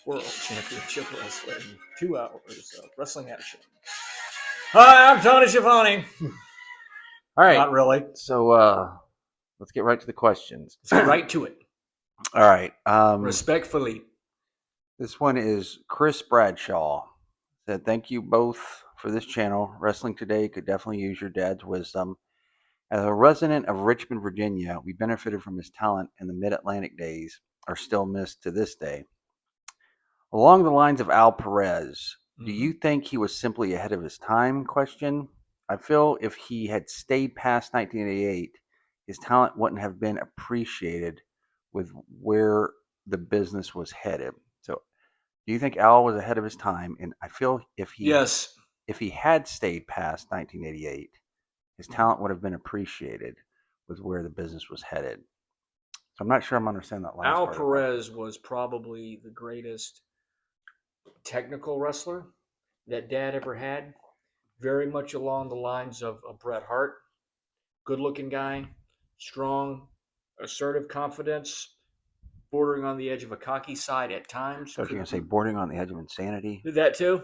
World Championship Wrestling. 2 hours of wrestling action. Hi, I'm Tony Schiavone. All right. Not really. So let's get right to the questions. Let's get right to it. All right. Respectfully. This one is Chris Bradshaw. Said, thank you both for this channel. Wrestling Today could definitely use your dad's wisdom. As a resident of Richmond, Virginia, we benefited from his talent in the Mid-Atlantic days, are still missed to this day. Along the lines of Al Perez, do you think he was simply ahead of his time? Question. I feel if he had stayed past 1988, his talent wouldn't have been appreciated with where the business was headed. So, do you think Al was ahead of his time? And I feel if he had stayed past 1988, his talent would have been appreciated with where the business was headed. So I'm not sure I'm understanding that last Al part. Perez was probably the greatest technical wrestler that Dad ever had. Very much along the lines of Bret Hart. Good-looking guy, strong, assertive confidence, bordering on the edge of a cocky side at times. So you're going to say bordering on the edge of insanity? That too.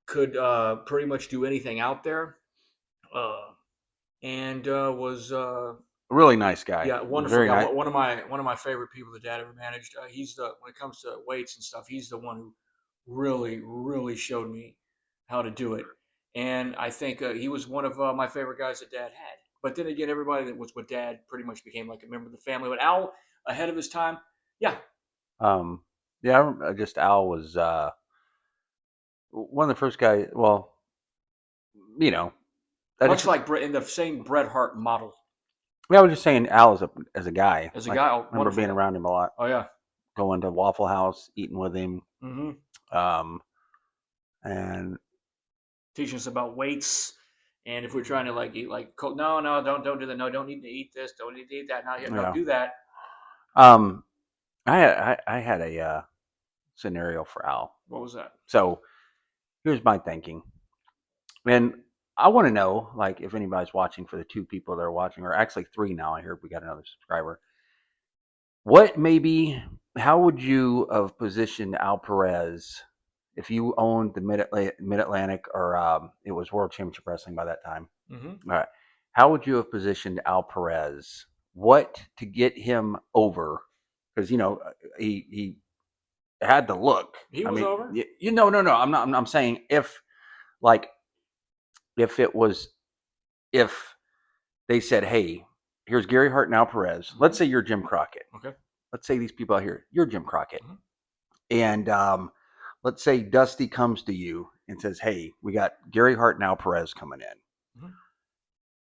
Could pretty much do anything out there. And was really nice guy. Yeah, wonderful. Very guy. nice. One of my favorite people that Dad ever managed. He's when it comes to weights and stuff, he's the one who really showed me how to do it. And I think he was one of my favorite guys that Dad had. But then again, everybody that was with Dad pretty much became like a member of the family. But Al, ahead of his time, yeah. Just Al was one of the first guys. Well, much like in the same Bret Hart model. Yeah, I was just saying Al as a guy. As a guy, I remember being around him a lot. Oh yeah, going to Waffle House, eating with him, and teaching us about weights. And if we're trying to like eat like no, don't do that. No, don't need to eat this. Don't need to eat that. Don't do that. I had a scenario for Al. What was that? So here's my thinking, and I want to know, like, if anybody's watching, for the 2 people that are watching, or actually 3 now. I heard we got another subscriber. How would you have positioned Al Perez if you owned the Mid-Atlantic, or it was World Championship Wrestling by that time? Mm-hmm. All right. How would you have positioned Al Perez? What to get him over? Because, he had the look. He was over? No. I'm saying if they said, hey, here's Gary Hart and Al Perez. Let's say you're Jim Crockett. Okay. Let's say these people out here, you're Jim Crockett. Mm-hmm. And let's say Dusty comes to you and says, hey, we got Gary Hart and Al Perez coming in. Mm-hmm.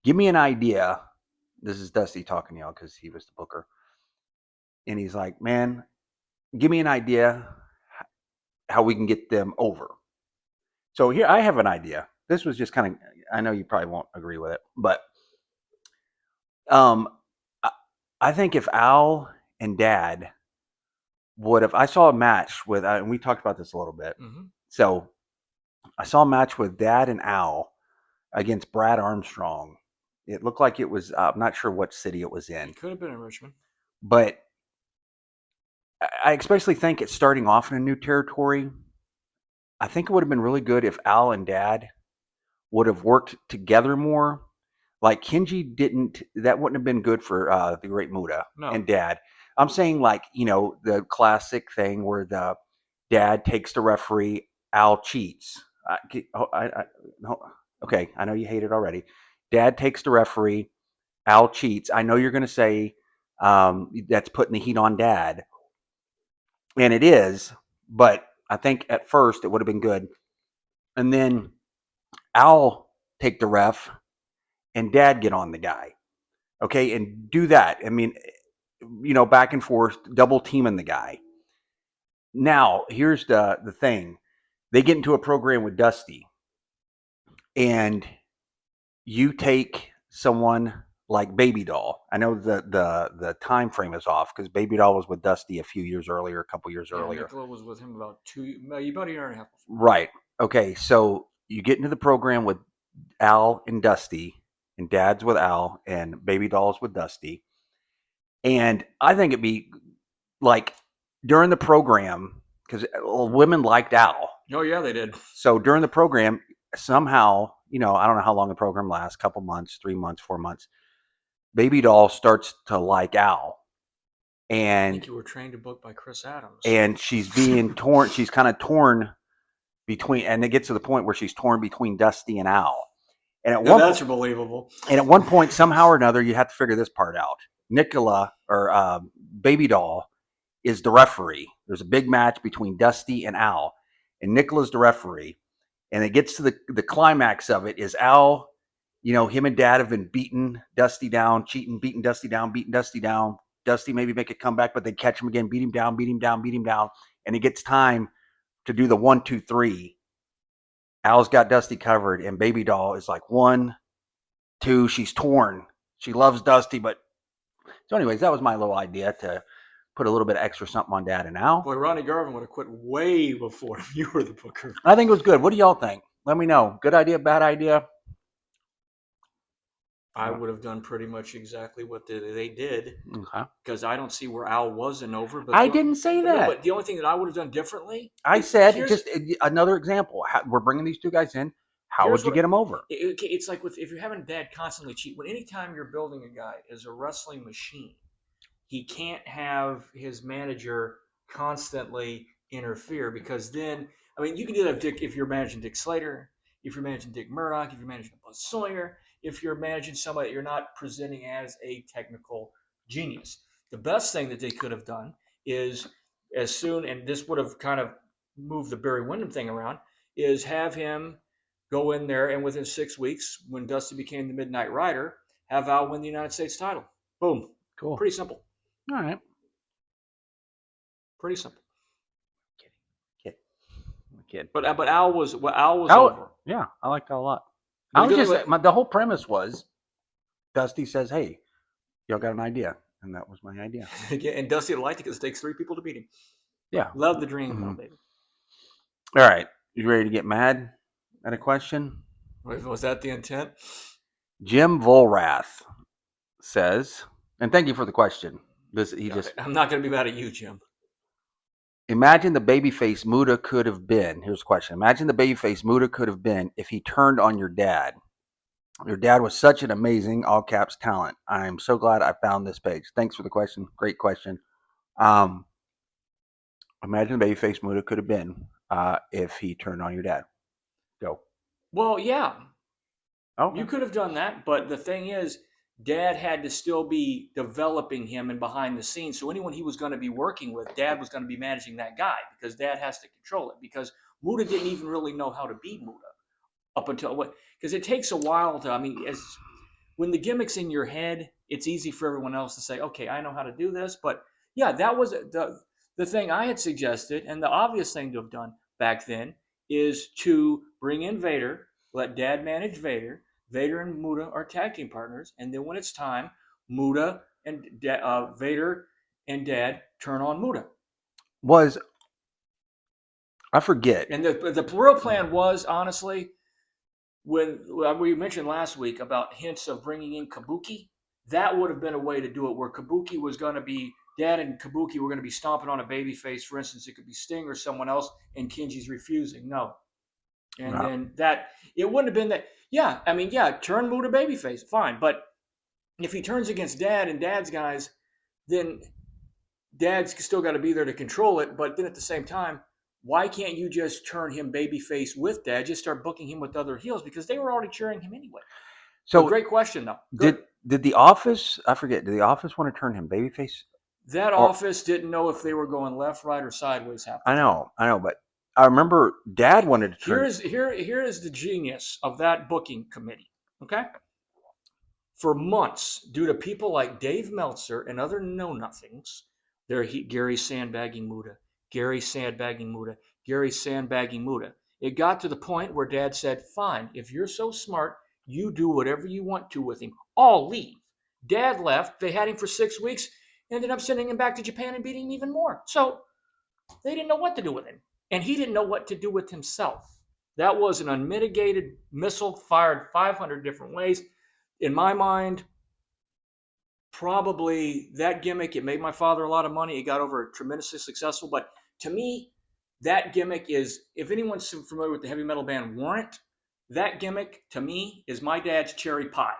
Give me an idea. This is Dusty talking to y'all because he was the booker. And he's like, man, give me an idea how we can get them over. So here, I have an idea. This was just kind of, I know you probably won't agree with it, but I think if Al and Dad would have, I saw a match with, and we talked about this a little bit. Mm-hmm. So I saw a match with Dad and Al against Brad Armstrong. It looked like it was, I'm not sure what city it was in. It could have been in Richmond. But I especially think it's starting off in a new territory. I think it would have been really good if Al and Dad would have worked together more. Like Kenji that wouldn't have been good for the Great Muta and Dad. I'm saying, like, the classic thing where the Dad takes the referee, Al cheats. Okay, I know you hate it already. Dad takes the referee, Al cheats. I know you're going to say that's putting the heat on Dad. And it is, but I think at first it would have been good. And then Al take the ref and Dad get on the guy. Okay, and do that. I mean, back and forth, double teaming the guy. Now, here's the thing. They get into a program with Dusty. And you take someone like Baby Doll. I know the time frame is off because Baby Doll was with Dusty a couple years earlier. Nicola was with him about a year and a half. Right. Okay, so you get into the program with Al and Dusty, and Dad's with Al, and Baby Doll's with Dusty. And I think it'd be like during the program, because women liked Al. Oh yeah, they did. So during the program, somehow, I don't know how long the program lasts, couple months, 3 months, 4 months. Baby doll starts to like Al, I and think you were trained to book by Chris Adams. she's being torn. She's kind of torn between, and it gets to the point where she's torn between Dusty and Al. And at Now that's believable. And at one point, somehow or another, you have to figure this part out. Nicola, or Baby Doll, is the referee. There's a big match between Dusty and Al, and Nicola's the referee. And it gets to the climax of it is Al, him and Dad have been beating Dusty down, cheating, beating Dusty down, beating Dusty down. Dusty maybe make a comeback, but they catch him again, beat him down, beat him down, beat him down. And it gets time to do the 1, 2, 3. Al's got Dusty covered, and Baby Doll is like 1, 2. She's torn. She loves Dusty, but so anyways, that was my little idea to put a little bit of extra something on Dad and Al. Boy, Ronnie Garvin would have quit way before you were the booker. I think it was good. What do y'all think? Let me know. Good idea, bad idea? I would have done pretty much exactly what they did, Okay. because I don't see where Al wasn't over. But I didn't say that. But the only thing that I would have done differently, I said just another example. We're bringing these two guys in. How would you get them over? It's like if you're having Dad constantly cheat. When anytime you're building a guy as a wrestling machine, he can't have his manager constantly interfere, because then, I mean, you can do that if you're managing Dick Slater, if you're managing Dick Murdoch, if you're managing Buzz Sawyer, if you're managing somebody that you're not presenting as a technical genius. The best thing that they could have done is, as soon, and this would have kind of moved the Barry Windham thing around, is have him go in there, and within 6 weeks, when Dusty became the Midnight Rider, have Al win the United States title. Boom. Cool. Pretty simple. All right. Pretty simple. Kid. But Al was over. Yeah, I liked Al a lot. The whole premise was Dusty says, "Hey, y'all got an idea," and that was my idea. Yeah, and Dusty liked it because it takes 3 people to beat him. Yeah, love the dream, though, baby. All right, you ready to get mad at a question? Was that the intent? Jim Volrath says, and thank you for the question. I'm not going to be mad at you, Jim. Imagine the babyface Muta could have been. Here's the question. Imagine the babyface Muta could have been if he turned on your dad. Your dad was such an amazing, all caps, talent. I am so glad I found this page. Thanks for the question. Great question. Imagine the babyface Muta could have been if he turned on your dad. Go. Well, yeah. Okay. You could have done that, but the thing is, Dad had to still be developing him and behind the scenes. So anyone he was going to be working with, Dad was going to be managing that guy, because Dad has to control it. Because Muta didn't even really know how to beat Muta up until what? Because it takes a while to. I mean, when the gimmick's in your head, it's easy for everyone else to say, "Okay, I know how to do this." But yeah, that was the thing I had suggested, and the obvious thing to have done back then is to bring in Vader, let Dad manage Vader. Vader and Muta are tag team partners, and then when it's time, Muta and Vader and Dad turn on Muta. I forget. And the real plan was, honestly, when we mentioned last week about hints of bringing in Kabuki, that would have been a way to do it, where Kabuki was going to be, Dad and Kabuki were going to be stomping on a baby face. For instance, it could be Sting or someone else, and Kenji's refusing. No. And then it wouldn't have been that. Yeah, I mean, turn Muta babyface, fine. But if he turns against Dad and Dad's guys, then Dad's still got to be there to control it. But then at the same time, why can't you just turn him babyface with Dad? Just start booking him with other heels, because they were already cheering him anyway. So great question, though. Good. Did the Office? I forget. Did the Office want to turn him babyface? That Office didn't know if they were going left, right, or sideways half the time. I know, but I remember Dad wanted to turn. Here is the genius of that booking committee. Okay, for months, due to people like Dave Meltzer and other know-nothings, Gary sandbagging Muta, Gary sandbagging Muta, Gary sandbagging Muta. It got to the point where Dad said, "Fine, if you're so smart, you do whatever you want to with him. I'll leave." Dad left. They had him for 6 weeks. Ended up sending him back to Japan and beating him even more. So they didn't know what to do with him. And he didn't know what to do with himself. That was an unmitigated missile fired 500 different ways. In my mind, probably that gimmick. It made my father a lot of money. It got over tremendously successful. But to me, that gimmick is, if anyone's familiar with the heavy metal band Warrant, that gimmick to me is my dad's Cherry Pie.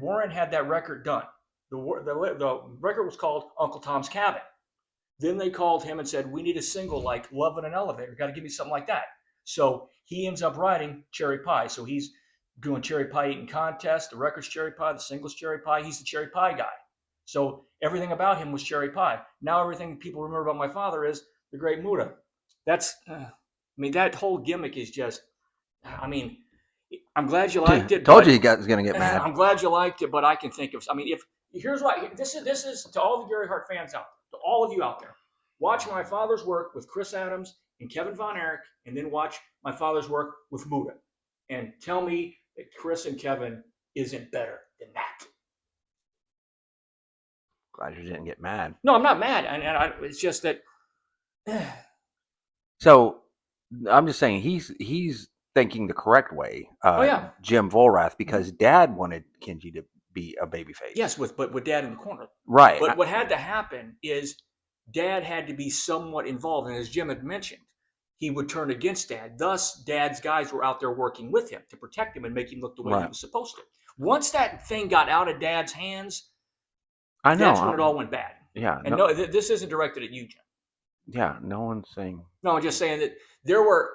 Warrant had that record done. The record was called Uncle Tom's Cabin. Then they called him and said, we need a single like Love in an Elevator. Got to give me something like that. So he ends up writing Cherry Pie. So he's doing cherry pie eating contest. The record's cherry pie. The single's cherry pie. He's the cherry pie guy. So everything about him was cherry pie. Now everything people remember about my father is the Great Muta. That whole gimmick is just, I'm glad you liked it. Told you you guys was gonna get mad. I'm glad you liked it, but I can think of, here's what, this is to all the Gary Hart fans out there, to all of you out there. Watch my father's work with Chris Adams and Kevin Von Erich, and then watch my father's work with Muta. And tell me that Chris and Kevin isn't better than that. Glad you didn't get mad. No, I'm not mad. It's just that. So I'm just saying he's thinking the correct way. Jim Volrath, because Dad wanted Kenji to be a babyface. Yes, but with Dad in the corner. Right. But what had to happen is Dad had to be somewhat involved, and as Jim had mentioned, he would turn against Dad. Thus, Dad's guys were out there working with him to protect him and make him look the way he was supposed to. Once that thing got out of Dad's hands, that's when it all went bad. Yeah. And no, this isn't directed at you, Jim. Yeah, no one's saying. No, I'm just saying that there were.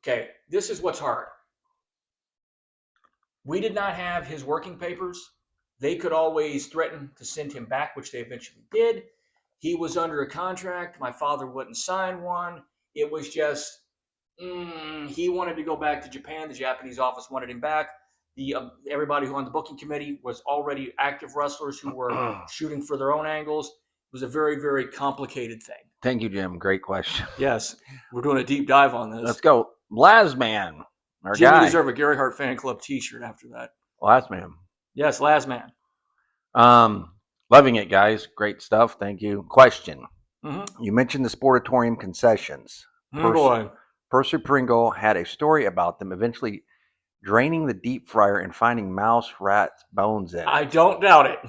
Okay, this is what's hard. We did not have his working papers. They could always threaten to send him back, which they eventually did. He was under a contract. My father wouldn't sign one. It was just, he wanted to go back to Japan. The Japanese office wanted him back. Everybody who on the booking committee was already active wrestlers who were shooting for their own angles. It was a very, very complicated thing. Thank you, Jim. Great question. Yes, we're doing a deep dive on this. Let's go. Lazman, our Jim, guy. you deserve a Gary Hart Fan Club t-shirt after that. Lazman. Yes, Lazman. Loving it, guys. Great stuff. Thank you. Question. Mm-hmm. You mentioned the Sportatorium concessions. Percy Pringle had a story about them eventually draining the deep fryer and finding mouse rats bones in it. I don't doubt it.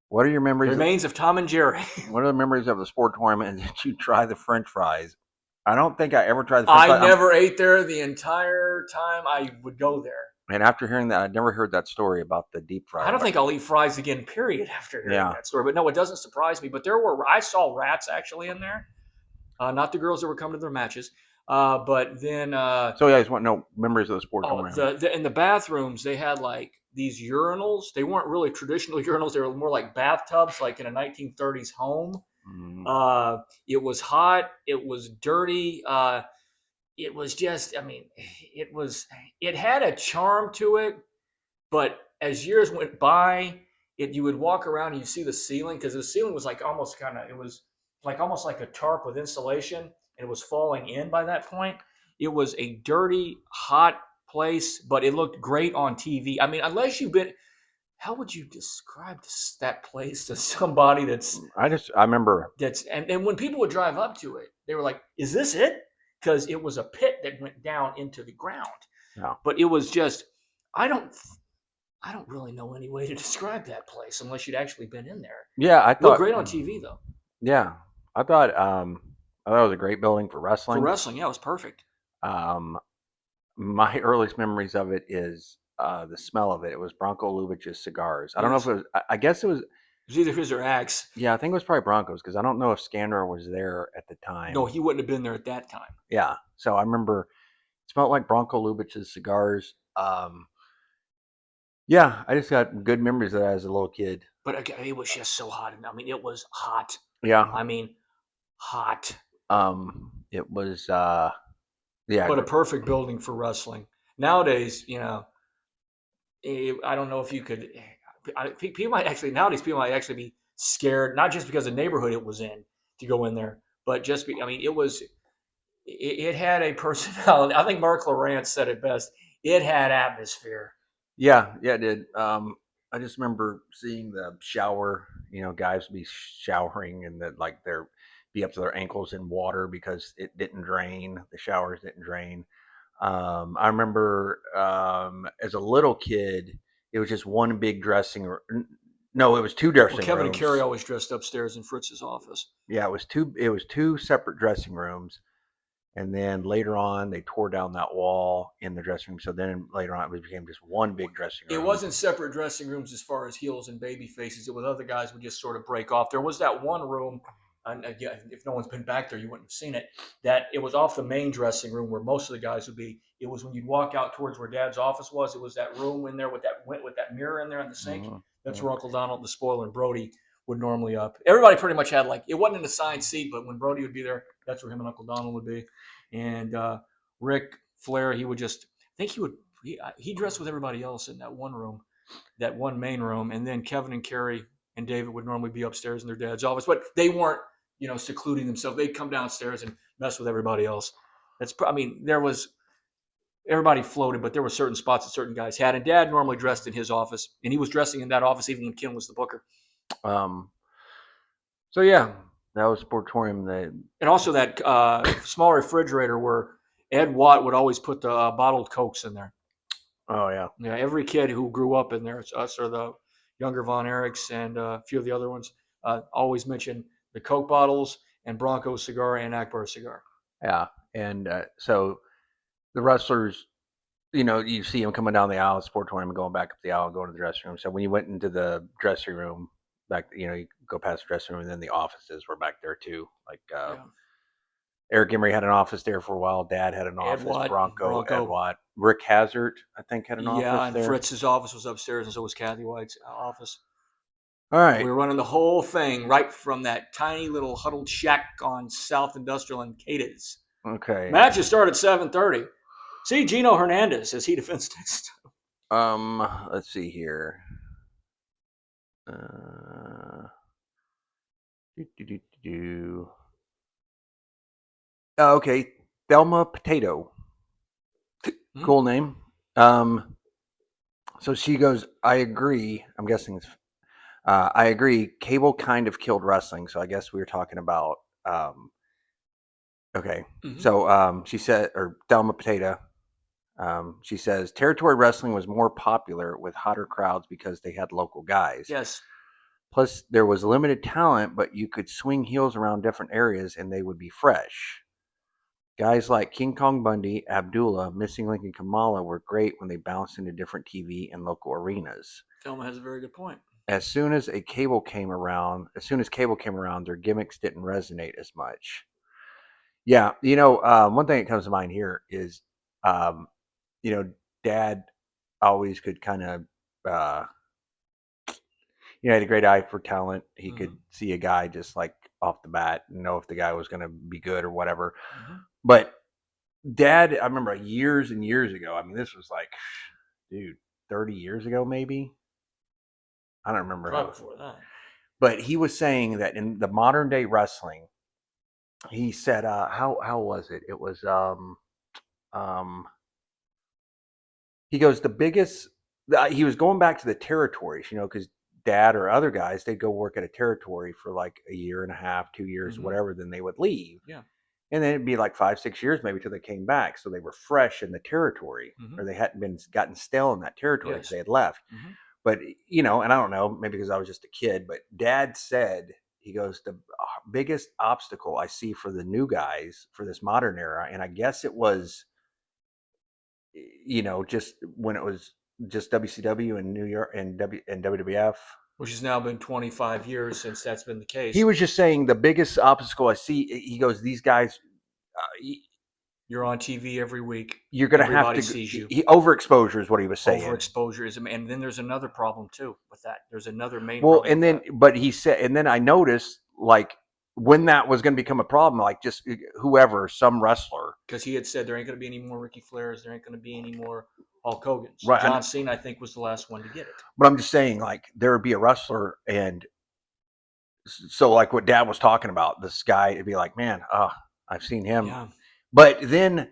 What are your memories? Remains of Tom and Jerry. What are the memories of the Sportatorium? And did you try the French fries? I don't think I ever tried the French fries. I never ate there the entire time I would go there. And after hearing that, I'd never heard that story about the deep fryer. I don't think I'll eat fries again, period, after hearing that story. But no, it doesn't surprise me. But I saw rats actually in there. Not the girls that were coming to their matches. But then. So you guys want no memories of the Sportatorium? In the bathrooms, they had like these urinals. They weren't really traditional urinals. They were more like bathtubs, like in a 1930s home. Mm-hmm. It was hot. It was dirty. It was just, it had a charm to it, but as years went by, you would walk around and you see the ceiling, because the ceiling was like almost like a tarp with insulation, and it was falling in by that point. It was a dirty, hot place, but it looked great on TV. Unless you've been, how would you describe that place to somebody I remember. And when people would drive up to it, they were like, is this it? Because it was a pit that went down into the ground. Yeah. But it was just, I don't really know any way to describe that place unless you'd actually been in there. Yeah, I thought. It looked great on TV though. Yeah, I thought it was a great building for wrestling. Yeah, it was perfect. My earliest memories of it is the smell of it. It was Bronco Lubitsch's cigars. I don't know if it was. I guess it was. It was either his or Axe. Yeah, I think it was probably Broncos, because I don't know if Scandor was there at the time. No, he wouldn't have been there at that time. Yeah, so I remember it smelled like Bronco Lubitsch's cigars. Yeah, I just got good memories of that as a little kid. But again, it was just so hot. It was hot. Yeah. Hot. It was, yeah. But a perfect building for wrestling. Nowadays, I don't know if you could. People might actually be scared, not just because of the neighborhood it was in, to go in there, but just it had a personality. I think Mark Lawrence said it best. It had atmosphere. Yeah, it did. I just remember seeing the shower, guys be showering and that they're be up to their ankles in water because it didn't drain. The showers didn't drain. I remember as a little kid, it was just one big dressing room. No, it was two dressing Well, Kevin and rooms. Carrie always dressed upstairs in Fritz's office. Yeah, it was two. It was two separate dressing rooms, and then later on they tore down that wall in the dressing room. So then later on it became just one big dressing It room. wasn't separate dressing rooms as far as heels and baby faces. It was other guys would just sort of break off. There was that one room, and again, if no one's been back there, you wouldn't have seen it. That it was off the main dressing room where most of the guys would be. It was when you'd walk out towards where Dad's office was. It was that room in there with that mirror in there in the sink. Mm-hmm. That's where Uncle Donald, the spoiler, and Brody would normally up. Everybody pretty much had like it wasn't an assigned seat, but when Brody would be there, that's where him and Uncle Donald would be. And Rick Flair, he would just. I think he would he dressed with everybody else in that one room, that one main room, and then Kevin and Carrie and David would normally be upstairs in their dad's office, but they weren't, secluding themselves. They'd come downstairs and mess with everybody else. There was everybody floated, but there were certain spots that certain guys had, and Dad normally dressed in his office, and he was dressing in that office even when Kim was the booker. So yeah, that was Sportatorium. And also that small refrigerator where Ed Watt would always put the bottled Cokes in there. Oh yeah. Yeah, every kid who grew up in there, it's us or the younger Von Erichs and a few of the other ones, always mention the Coke bottles and Bronco cigar and Akbar cigar. Yeah, and so the wrestlers, you see them coming down the aisle, Sportatorium, going back up the aisle, going to the dressing room. So when you went into the dressing room, back, you go past the dressing room, and then the offices were back there too. Like Eric Emery had an office there for a while. Dad had an office. Watt, Bronco, Ed Watt. Rick Hazard, I think, had an office and there. Fritz's office was upstairs, and so was Kathy White's office. All right. We were running the whole thing right from that tiny little huddled shack on South Industrial and Cadiz. Okay. Matches start at 7:30. See Gino Hernandez as he defends next. Let's see here. Okay, Thelma Potato. Cool name. So she goes, I agree. I'm guessing it's, I agree. Cable kind of killed wrestling. So I guess we were talking about, okay. Mm-hmm. So she said, or Thelma Potato, she says, territory wrestling was more popular with hotter crowds because they had local guys. Yes. Plus, there was limited talent, but you could swing heels around different areas and they would be fresh. Guys like King Kong Bundy, Abdullah, Missing Link, and Kamala were great when they bounced into different TV and local arenas. Thelma has a very good point. As soon as cable came around, their gimmicks didn't resonate as much. Yeah, one thing that comes to mind here is, Dad always could kind of, had a great eye for talent. He could see a guy just like off the bat and know if the guy was going to be good or whatever. But Dad, I remember years and years ago, this was like, 30 years ago, maybe. I don't remember. Probably before that. But he was saying that in the modern day wrestling, he said, how was it? It was, he goes, the biggest, he was going back to the territories, because Dad or other guys, they'd go work at a territory for like a year and a half, 2 years, whatever, then they would leave. Yeah. And then it'd be like 5-6 years maybe till they came back. So they were fresh in the territory, or they hadn't gotten stale in that territory because they had left. But, and I don't know, maybe because I was just a kid, but Dad said, he goes, the biggest obstacle I see for the new guys for this modern era, and I guess it was, just when it was just WCW and New York and WWF. Which has now been 25 years since that's been the case. He was just saying the biggest obstacle I see, he goes, these guys, you're on TV every week. You're going to have to sees you. Overexposure is what he was saying. Overexposure is, and then there's another problem too with that. There's another main. Well, and then, but he said, and then I noticed like when that was going to become a problem, like just whoever, some wrestler, because he had said there ain't going to be any more Ricky Flairs, there ain't going to be any more Hulk Hogan's. Right. John Cena, I think, was the last one to get it. But I'm just saying, like there would be a wrestler, and so like what Dad was talking about, this guy, it'd be like, man, I've seen him. Yeah. But then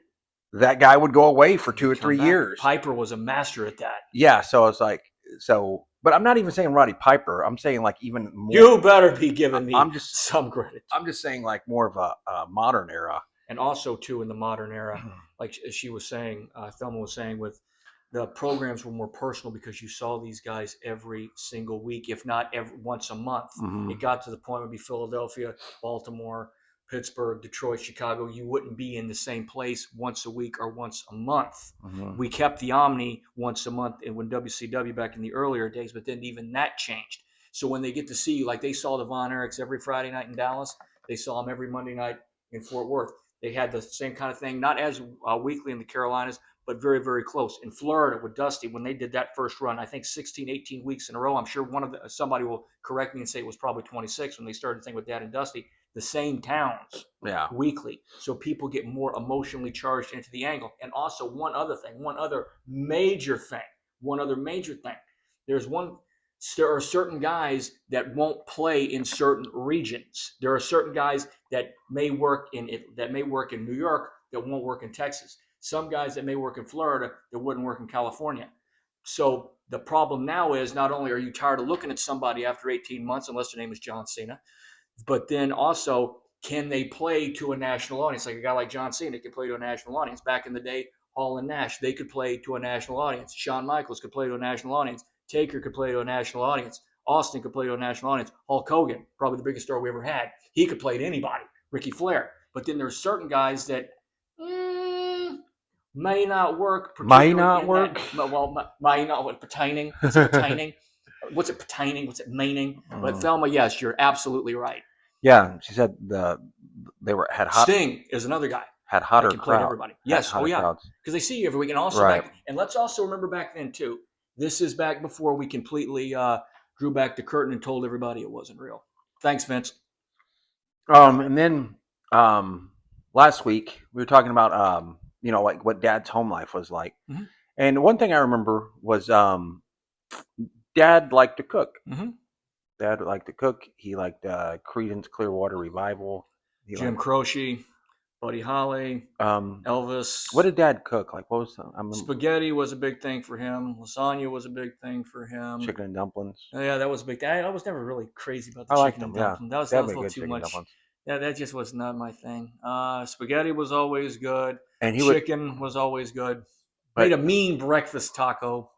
that guy would go away for 2 or 3 years. Piper was a master at that. Yeah, so it's like, but I'm not even saying Roddy Piper. I'm saying like even more. You better be giving me some credit. I'm just saying like more of a modern era. And also too in the modern era, like she was saying, Thelma was saying with the programs were more personal because you saw these guys every single week, if not once a month. Mhm. It got to the point where it'd be Philadelphia, Baltimore, Pittsburgh, Detroit, Chicago. You wouldn't be in the same place once a week or once a month. Mhm. We kept the Omni once a month and when WCW back in the earlier days, but then even that changed. So when they get to see you, like they saw the Von Erichs every Friday night in Dallas, they saw them every Monday night in Fort Worth. They had the same kind of thing, not as weekly in the Carolinas, but very, very close. In Florida with Dusty, when they did that first run, I think 16, 18 weeks in a row, I'm sure somebody will correct me and say it was probably 26 when they started the thing with Dad and Dusty, the same towns Yeah. weekly. So people get more emotionally charged into the angle. And also one other major thing. There are certain guys that won't play in certain regions. There are certain guys that may work in New York that won't work in Texas. Some guys that may work in Florida that wouldn't work in California. So the problem now is not only are you tired of looking at somebody after 18 months, unless their name is John Cena, but then also can they play to a national audience? Like a guy like John Cena could play to a national audience. Back in the day, Hall and Nash, they could play to a national audience. Shawn Michaels could play to a national audience. Taker could play to a national audience. Austin could play to a national audience. Hulk Hogan, probably the biggest star we ever had, he could play to anybody. Ricky Flair. But then there's certain guys that may not work. Might not work. May not work. Pertaining. Is it pertaining? What's it pertaining? What's it meaning? But Thelma, yes, you're absolutely right. Yeah, she said had hot. Sting is another guy. Had hotter can play crowd. everybody. Yes, oh yeah, because they see you every week. And also, right. And let's also remember back then too. This is back before we completely drew back the curtain and told everybody it wasn't real. Thanks, Vince. And then last week we were talking about like what Dad's home life was like, and one thing I remember was Dad liked to cook. Dad liked to cook. He liked Creedence Clearwater Revival. Jim Croce, Buddy Holly, Elvis. What did Dad cook? Like what was spaghetti was a big thing for him. Lasagna was a big thing for him. Chicken and dumplings. Yeah, that was a big thing. I was never really crazy about the chicken and dumplings. Yeah. That was a little too much. Dumplings. Yeah, that just was not my thing. Spaghetti was always good. And chicken was always good. Made a mean breakfast taco.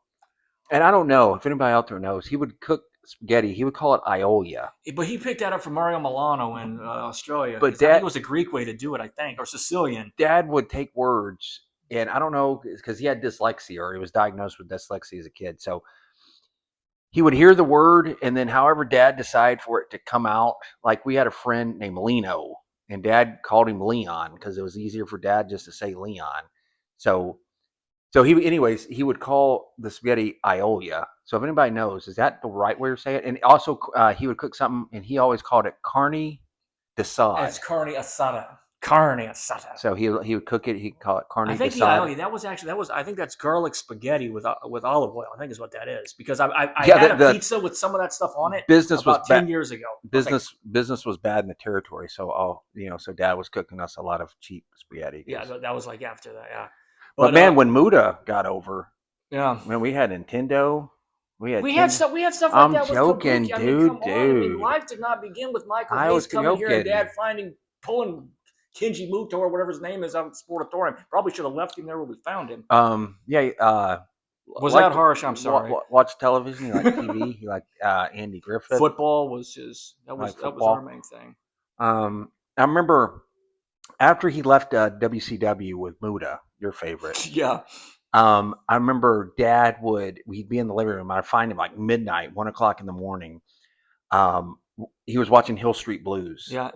And I don't know if anybody out there knows, he would cook spaghetti. He would call it Iolia. But he picked that up from Mario Milano in Australia. But Dad, I think it was a Greek way to do it, I think, or Sicilian. Dad would take words, and I don't know, because he had dyslexia, or he was diagnosed with dyslexia as a kid. So he would hear the word, and then however Dad decided for it to come out, like we had a friend named Lino, and Dad called him Leon because it was easier for Dad just to say Leon. So he would call the spaghetti Iolia. So if anybody knows, is that the right way to say it? And also he would cook something, and he always called it carne asada. It's carne asada. Carne asada. So he would cook it. He'd call it carne asada. I think the Iolia, I think that's garlic spaghetti with olive oil. I think is what that is, because I had a pizza with some of that stuff on it. Business about was 10 years ago. Business was bad in the territory, so so Dad was cooking us a lot of cheap spaghetti. Yeah, that was like after that. Yeah. But man, when Muta got over, when we had Nintendo, we had stuff like I'm that. joking, dude. Life did not begin with Michael Hayes coming here and Dad pulling Kenji Muto or whatever his name is out at Sportatorium. Probably should have left him there when we found him. Was that harsh? I'm sorry. Watch television. He liked TV. He liked Andy Griffith. Football was his. That was our main thing. I remember after he left WCW with Muta, your favorite. Yeah. I remember we'd be in the living room. I'd find him like midnight, 1:00 in the morning. He was watching Hill Street Blues. Yeah,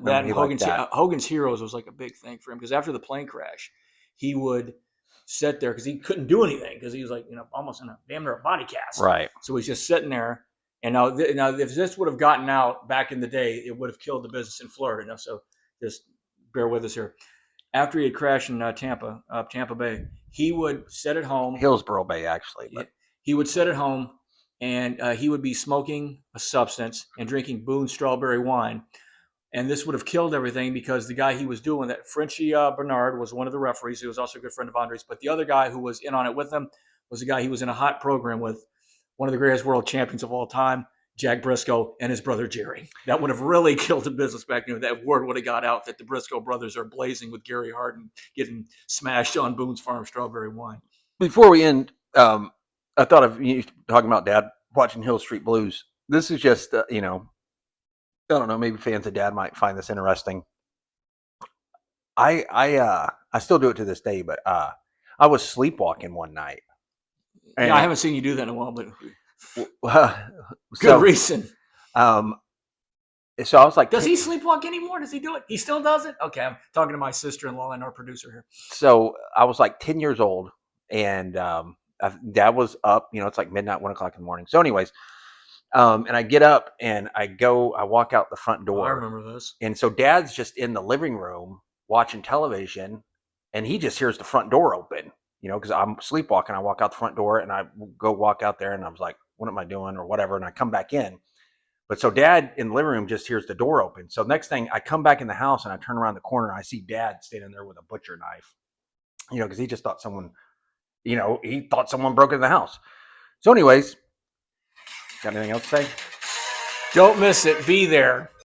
Hogan's Heroes was like a big thing for him, because after the plane crash, he would sit there because he couldn't do anything because he was like, almost in a damn near a body cast. Right. So he's just sitting there. And now if this would have gotten out back in the day, it would have killed the business in Florida. So just bear with us here. After he had crashed in Tampa Bay, he would sit at home. Hillsborough Bay, actually. But he would sit at home, and he would be smoking a substance and drinking Boone strawberry wine. And this would have killed everything, because the guy he was doing that, Frenchie Bernard, was one of the referees. He was also a good friend of Andre's. But the other guy who was in on it with him was a guy he was in a hot program with, one of the greatest world champions of all time, Jack Briscoe, and his brother Jerry. That would have really killed the business back then. That word would have got out that the Briscoe brothers are blazing with Gary Hart and getting smashed on Boone's Farm strawberry wine. Before we end, I thought of you talking about Dad watching Hill Street Blues. This is just, I don't know. Maybe fans of Dad might find this interesting. I still do it to this day, but I was sleepwalking one night. Yeah, I haven't seen you do that in a while, but good So, reason. so I was like, Does he sleepwalk anymore? Does he do it? He still does it? Okay, I'm talking to my sister-in-law and our producer here. so I was like 10 years old, and Dad was up. It's like midnight, 1 o'clock in the morning. So, anyways, and I get up and I walk out the front door. I remember this. And so Dad's just in the living room watching television, and he just hears the front door open, because I'm sleepwalking. I walk out the front door and I go walk out there, and I was like, what am I doing or whatever? And I come back in. But so Dad in the living room just hears the door open. So next thing, I come back in the house and I turn around the corner and I see Dad standing there with a butcher knife, because he just thought someone, he thought someone broke into the house. So anyways, got anything else to say? Don't miss it. Be there.